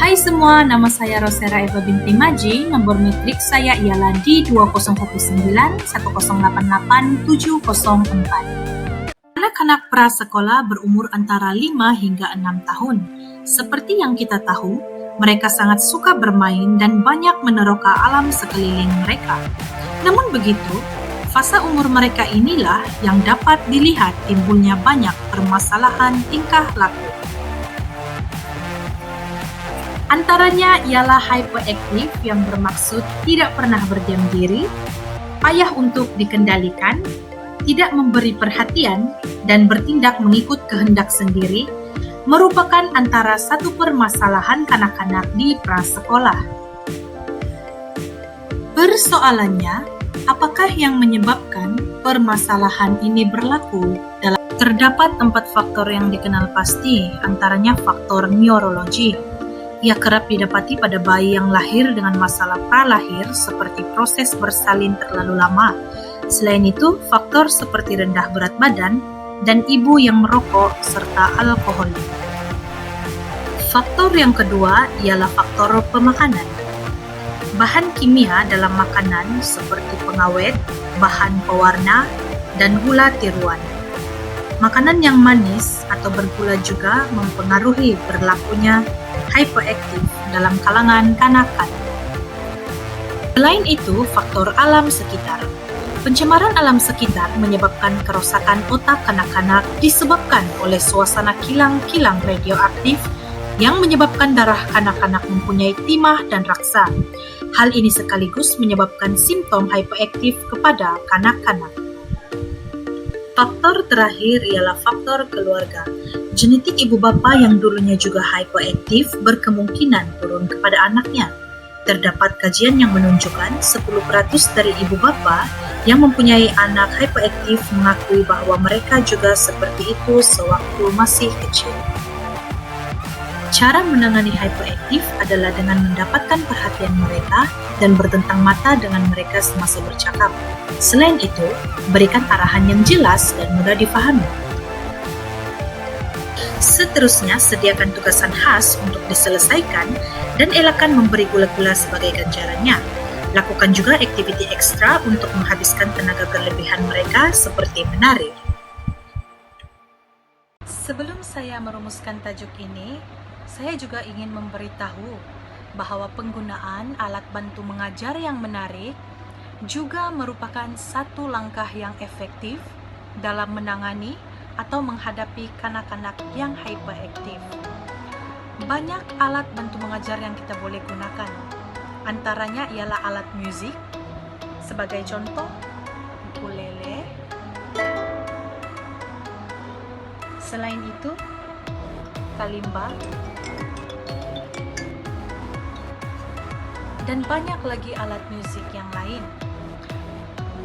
Hai semua, nama saya Rosera Eva binti Maji, nomor metrik saya ialah D201918188 Anak-anak prasekolah berumur antara 5 hingga 6 tahun. Seperti yang kita tahu, mereka sangat suka bermain dan banyak meneroka alam sekeliling mereka. Namun begitu, fase umur mereka inilah yang dapat dilihat timbulnya banyak permasalahan tingkah laku. Antaranya ialah hyperaktif yang bermaksud tidak pernah berdiam diri, payah untuk dikendalikan, tidak memberi perhatian, dan bertindak mengikut kehendak sendiri, merupakan antara satu permasalahan kanak-kanak di prasekolah. Persoalannya, apakah yang menyebabkan permasalahan ini berlaku? Terdapat 4 faktor yang dikenal pasti, antaranya faktor neurologi. Ia kerap didapati pada bayi yang lahir dengan masalah pralahir seperti proses bersalin terlalu lama. Selain itu, faktor seperti rendah berat badan dan ibu yang merokok serta alkoholik. Faktor yang kedua ialah faktor pemakanan. Bahan kimia dalam makanan seperti pengawet, bahan pewarna, dan gula tiruan. Makanan yang manis atau bergula juga mempengaruhi berlakunya hyperaktif dalam kalangan kanak-kanak. Selain itu, faktor alam sekitar. Pencemaran alam sekitar menyebabkan kerusakan otak kanak-kanak disebabkan oleh suasana kilang-kilang radioaktif yang menyebabkan darah kanak-kanak mempunyai timah dan raksa. Hal ini sekaligus menyebabkan simptom hyperaktif kepada kanak-kanak. Faktor terakhir ialah faktor keluarga. Genetik ibu bapa yang dulunya juga hyperaktif berkemungkinan turun kepada anaknya. Terdapat kajian yang menunjukkan 10% dari ibu bapa yang mempunyai anak hyperaktif mengakui bahwa mereka juga seperti itu sewaktu masih kecil. Cara menangani hyperaktif adalah dengan mendapatkan perhatian mereka dan bertentang mata dengan mereka semasa bercakap. Selain itu, berikan arahan yang jelas dan mudah difahami. Seterusnya, sediakan tugasan khas untuk diselesaikan dan elakkan memberi gula-gula sebagai ganjarannya. Lakukan juga aktiviti ekstra untuk menghabiskan tenaga berlebihan mereka seperti menari. Sebelum saya merumuskan tajuk ini, saya juga ingin memberitahu bahwa penggunaan alat bantu mengajar yang menarik juga merupakan satu langkah yang efektif dalam menangani atau menghadapi kanak-kanak yang hyperaktif. Banyak alat bantu mengajar yang kita boleh gunakan. Antaranya ialah alat musik, sebagai contoh ukulele. Selain itu, kalimba, dan banyak lagi alat musik yang lain.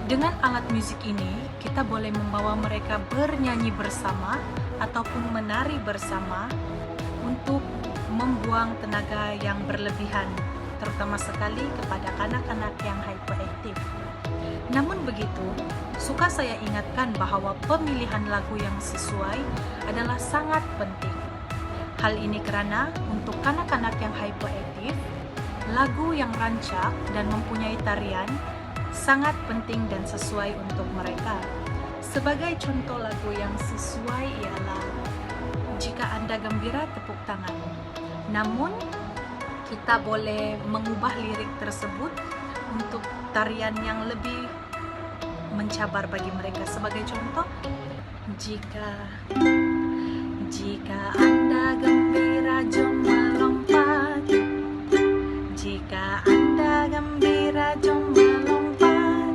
Dengan alat musik ini, kita boleh membawa mereka bernyanyi bersama ataupun menari bersama untuk membuang tenaga yang berlebihan, terutama sekali kepada kanak-kanak yang hyperaktif. Namun begitu, suka saya ingatkan bahwa pemilihan lagu yang sesuai adalah sangat penting. Hal ini karena untuk kanak-kanak yang hyperaktif, lagu yang rancak dan mempunyai tarian sangat penting dan sesuai untuk mereka. Sebagai contoh lagu yang sesuai ialah Jika Anda Gembira Tepuk Tangan. Namun, kita boleh mengubah lirik tersebut untuk tarian yang lebih mencabar bagi mereka. Sebagai contoh, Jika Anda gembira, jom melompat. Jika Anda gembira, jom melompat.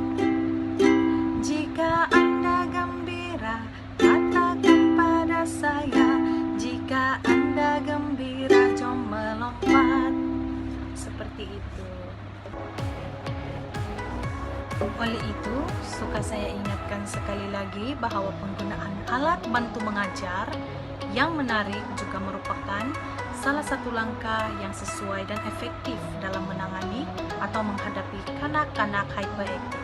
Jika Anda gembira, katakan pada saya. Jika Anda gembira, jom melompat. Seperti itu. Oleh itu, suka saya ingatkan sekali lagi bahwa penggunaan alat bantu mengajar yang menarik juga merupakan salah satu langkah yang sesuai dan efektif dalam menangani atau menghadapi kanak-kanak hyperaktif.